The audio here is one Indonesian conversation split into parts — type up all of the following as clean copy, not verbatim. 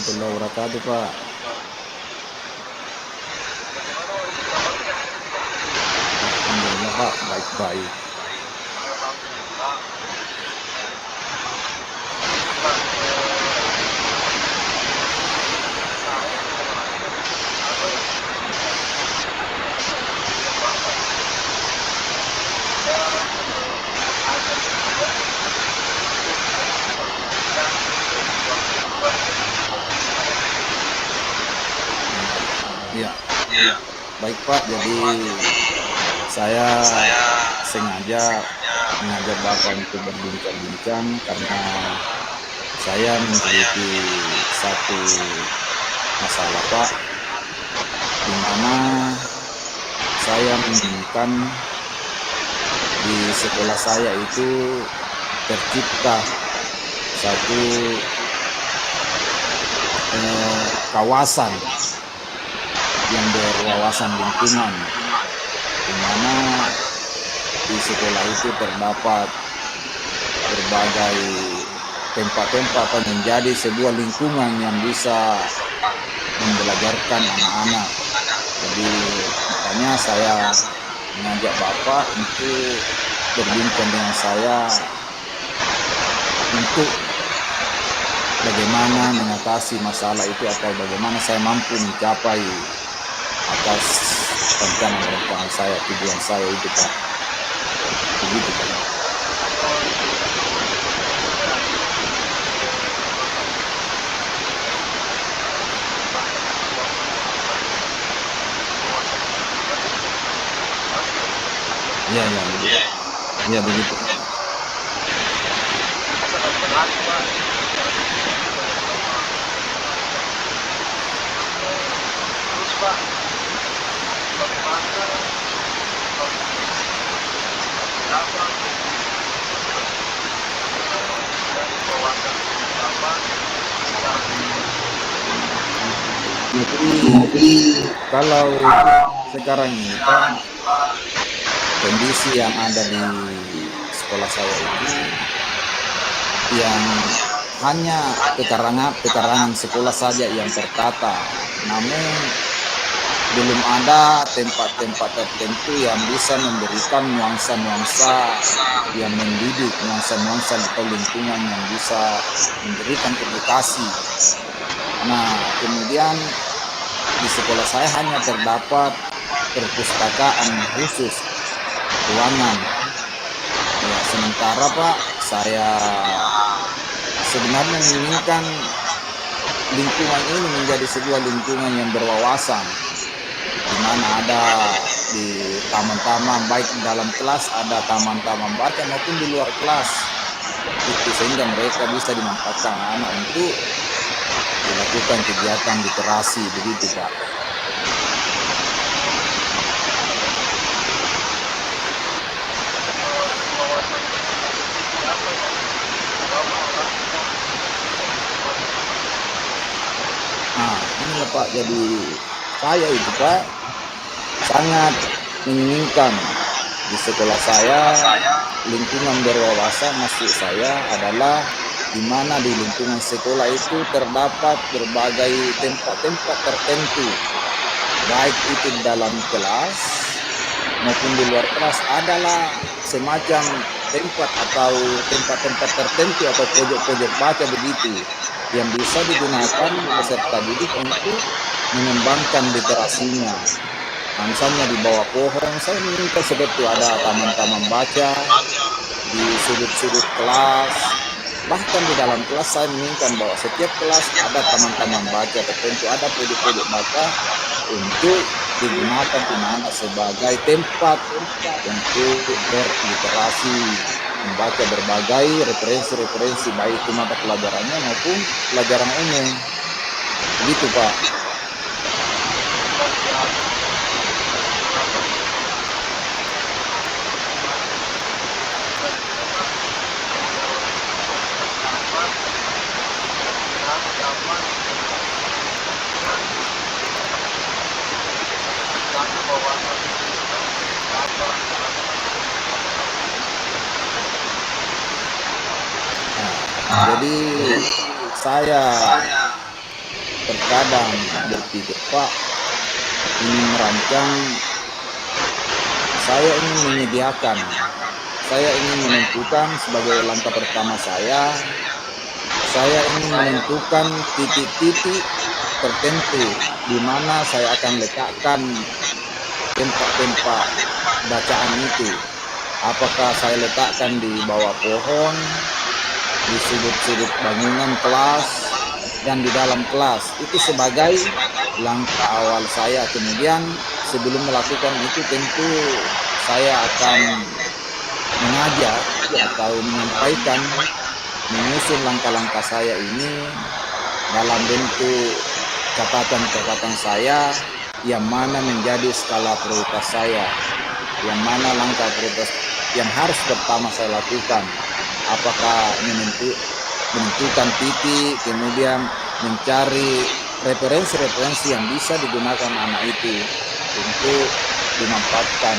warahmatullahi wabarakatuh, Pak. Alhamdulillah, Pak, baik-baik. Iya, baik, Pak. Jadi saya sengaja mengajak Bapak untuk berbincang-bincang karena saya memiliki satu masalah, Pak, di mana saya menginginkan di sekolah saya itu tercipta satu kawasan yang berwawasan lingkungan, di mana di sekolah itu terdapat berbagai tempat-tempat yang menjadi sebuah lingkungan yang bisa membelajarkan anak-anak. Jadi makanya saya mengajak Bapak untuk berbincang dengan saya untuk bagaimana mengatasi masalah itu atau bagaimana saya mampu mencapai atas rencana saya, tujuan saya itu, Pak. Begitu, Pak. Iya, begitu. Iya, begitu. Jadi kalau sekarang ini, Pak, kondisi yang ada di sekolah saya itu yang hanya pekarangan sekolah saja yang tertata, namun belum ada tempat-tempat tertentu yang bisa memberikan nuansa-nuansa yang mendidik, nuansa-nuansa atau lingkungan yang bisa memberikan edukasi. Nah, kemudian di sekolah saya hanya terdapat perpustakaan khusus, ruangan. Ya, sementara, Pak, saya sebenarnya menginginkan lingkungan ini menjadi sebuah lingkungan yang berwawasan, di mana ada di taman-taman, baik dalam kelas ada taman-taman baca maupun di luar kelas, itu sehingga mereka bisa dimanfaatkan anak untuk dilakukan kegiatan literasi, begitu, Pak. Nah, inilah, Pak, jadi saya itu, Pak, sangat menginginkan di sekolah saya lingkungan berwawasan. Maksud saya adalah di mana di lingkungan sekolah itu terdapat berbagai tempat-tempat tertentu, baik itu di dalam kelas maupun di luar kelas, adalah semacam tempat atau tempat-tempat tertentu atau pojok-pojok baca begitu yang bisa digunakan peserta didik untuk mengembangkan literasinya. Misalnya di bawah pohon, saya minta seperti ada taman-taman baca di sudut-sudut kelas. Bahkan di dalam kelas saya menginginkan bahwa setiap kelas ada taman-taman baca tertentu, ada pojok-pojok baca untuk digunakan anak sebagai tempat untuk berliterasi, membaca berbagai referensi-referensi baik itu mata pelajarannya maupun pelajaran umum. Begitu, Pak. Jadi saya terkadang berpikir, Pak, ini merancang, saya ingin menyediakan, saya ingin menentukan sebagai langkah pertama saya ingin menentukan titik-titik tertentu di mana saya akan letakkan tempat-tempat bacaan itu. Apakah saya letakkan di bawah pohon, di sudut-sudut bangunan kelas, dan di dalam kelas. Itu sebagai langkah awal saya. Kemudian sebelum melakukan itu tentu saya akan mengajak atau menyampaikan, menyusun langkah-langkah saya ini dalam bentuk catatan-catatan saya, yang mana menjadi skala prioritas saya, yang mana langkah prioritas yang harus pertama saya lakukan. Apakah menentukan titik, kemudian mencari referensi-referensi yang bisa digunakan anak itu untuk dimanfaatkan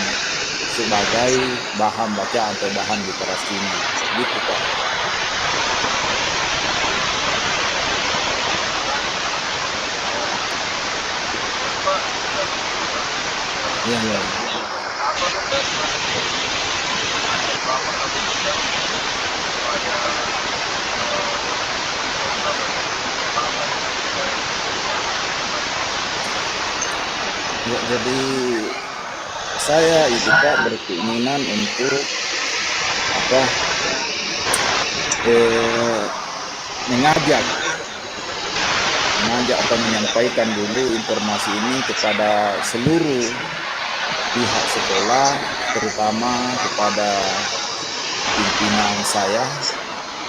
sebagai bahan baca atau bahan literasinya. Gitu, Pak. Iya, iya. Ya, jadi saya itu, Pak, berkeinginan untuk mengajak atau menyampaikan dulu informasi ini kepada seluruh pihak sekolah, terutama kepada pimpinan saya.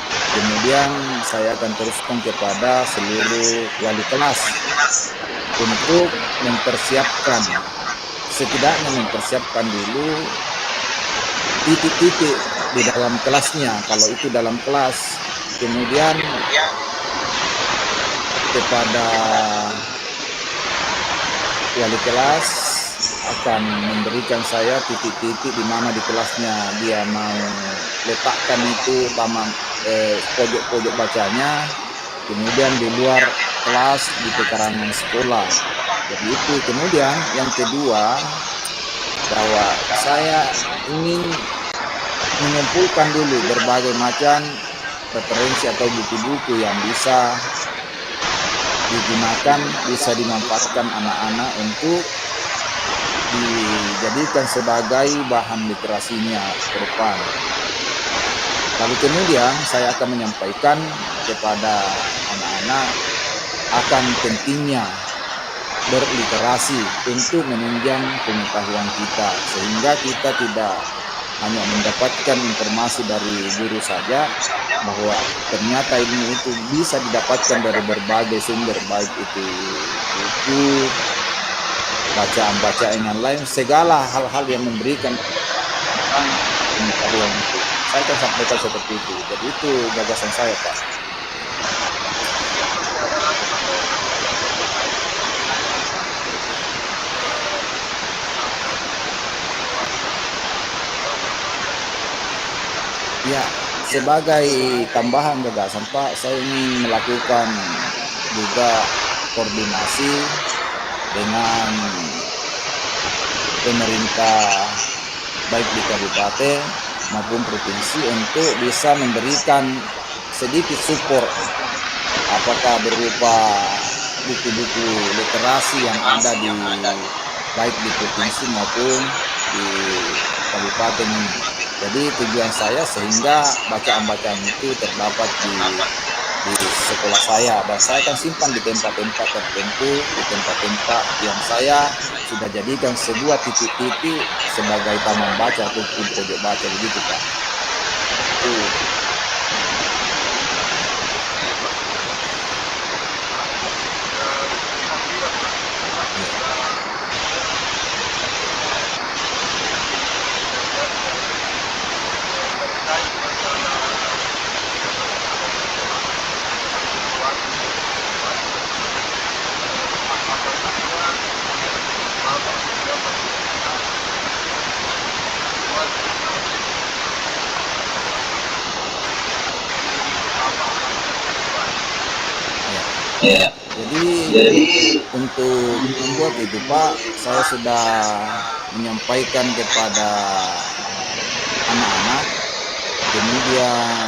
Kemudian saya akan teruskan kepada seluruh wali kelas untuk mempersiapkan, setidaknya mempersiapkan dulu titik-titik di dalam kelasnya, kalau itu dalam kelas. Kemudian kepada wali kelas akan memberikan saya titik-titik di mana di kelasnya dia mau letakkan itu taman pojok-pojok bacanya, kemudian di luar kelas di pekarangan sekolah. Jadi itu. Kemudian yang kedua, bahwa saya ingin mengumpulkan dulu berbagai macam referensi atau buku-buku yang bisa digunakan, bisa dimanfaatkan anak-anak untuk dijadikan sebagai bahan literasinya ke depan. Lalu kemudian saya akan menyampaikan kepada anak-anak akan pentingnya berliterasi untuk menunjang pengetahuan kita, sehingga kita tidak hanya mendapatkan informasi dari guru saja, bahwa ternyata ilmu itu bisa didapatkan dari berbagai sumber, baik itu buku, bacaan-bacaan yang lain, segala hal-hal yang memberikan pengetahuan itu. Saya akan sampaikan seperti itu. Jadi itu gagasan saya, Pak. Ya, sebagai tambahan gagasan, Pak, saya ingin melakukan juga koordinasi dengan pemerintah baik di kabupaten maupun provinsi untuk bisa memberikan sedikit support, apakah berupa buku-buku literasi yang ada di baik di provinsi maupun di kabupaten ini. Jadi tujuan saya sehingga bacaan-bacaan itu terdapat di sekolah saya, dan saya akan simpan di tempat-tempat tertentu, di tempat-tempat yang saya sudah jadikan sebuah titik-titik sebagai taman baca ataupun pojok baca, begitu, Pak. Jadi untuk membuat itu Pak, saya sudah menyampaikan kepada anak-anak, kemudian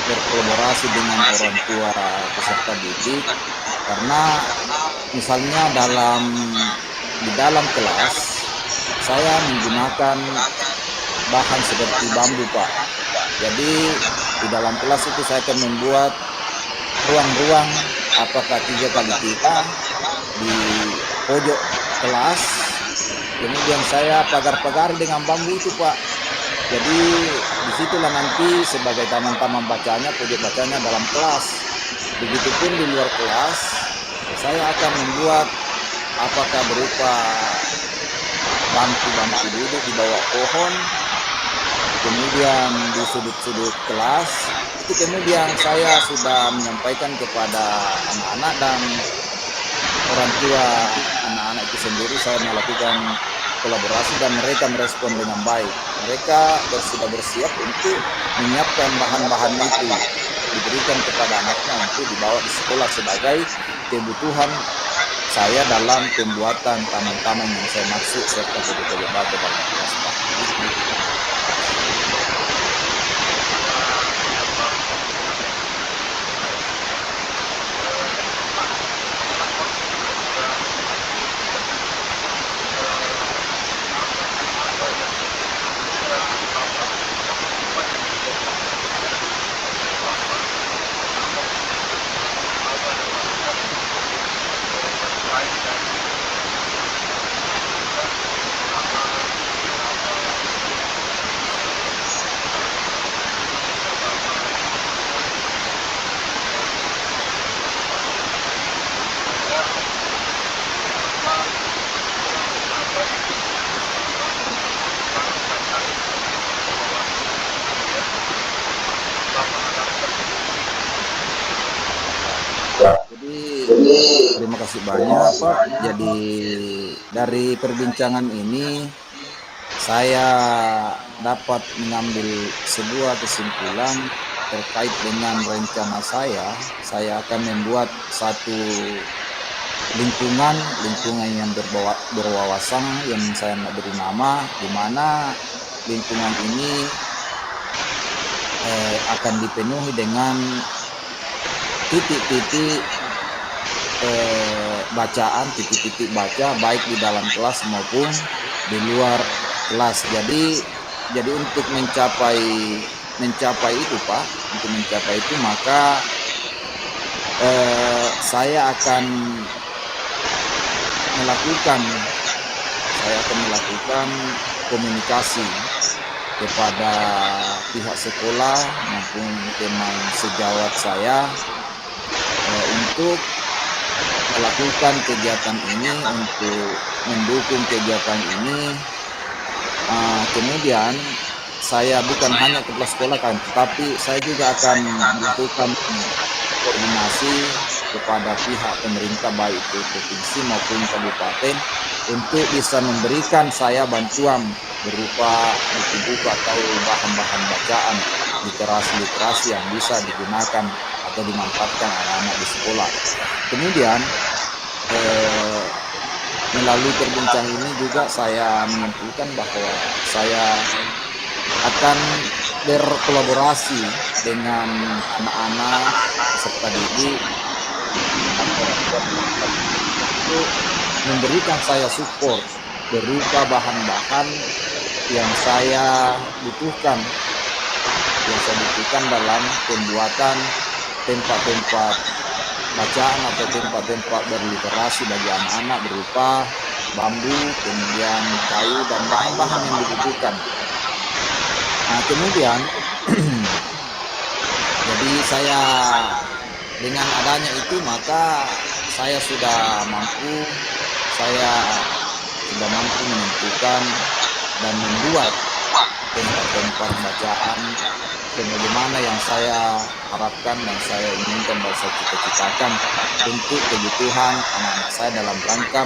berkolaborasi dengan orang tua peserta didik, karena misalnya di dalam kelas saya menggunakan bahan seperti bambu Pak. Jadi di dalam kelas itu saya akan membuat ruang-ruang apakah 3x3 di pojok kelas, kemudian saya pagar-pagar dengan bambu itu Pak. Jadi disitulah nanti sebagai taman-taman bacanya, pojok bacanya dalam kelas. Begitupun di luar kelas, saya akan membuat apakah berupa bangku-bangku duduk di bawah pohon, kemudian di sudut-sudut kelas. Itu kemudian saya sudah menyampaikan kepada anak-anak dan orang tua anak-anak itu sendiri. Saya melakukan kolaborasi dan mereka merespon dengan baik. Mereka sudah bersiap untuk menyiapkan bahan-bahan itu, diberikan kepada anaknya untuk dibawa di sekolah sebagai kebutuhan saya dalam pembuatan taman-taman yang saya maksud serta pojok-pojok baca dalam kelas Pak. Jadi terima kasih banyak Pak. Jadi dari perbincangan ini saya dapat mengambil sebuah kesimpulan terkait dengan rencana saya. Saya akan membuat satu lingkungan yang berwawasan yang saya beri nama, di mana lingkungan ini akan dipenuhi dengan titik-titik bacaan, titik-titik baca baik di dalam kelas maupun di luar kelas. Jadi untuk mencapai itu Pak, untuk mencapai itu maka saya akan melakukan komunikasi kepada pihak sekolah maupun teman sejawat saya untuk melakukan kegiatan ini, untuk mendukung kegiatan ini. Kemudian saya bukan hanya kepala sekolah kan, tetapi saya juga akan melakukan koordinasi kepada pihak pemerintah baik itu provinsi maupun kabupaten untuk bisa memberikan saya bantuan berupa buku-buku atau bahan-bahan bacaan, literasi yang bisa digunakan atau dimanfaatkan anak-anak di sekolah. Kemudian melalui perbincangan ini juga saya menyimpulkan bahwa saya akan berkolaborasi dengan anak-anak peserta didik untuk memberikan saya support berupa bahan-bahan yang saya butuhkan dalam pembuatan tempat-tempat bacaan atau tempat-tempat berliterasi bagi anak-anak berupa bambu, kemudian kayu dan bahan-bahan yang dibutuhkan. Nah, kemudian jadi saya dengan adanya itu maka saya sudah mampu menentukan dan membuat tempat-tempat bacaan sebagaimana yang saya harapkan dan saya inginkan dan saya cita-citakan untuk kebutuhan anak-anak saya dalam rangka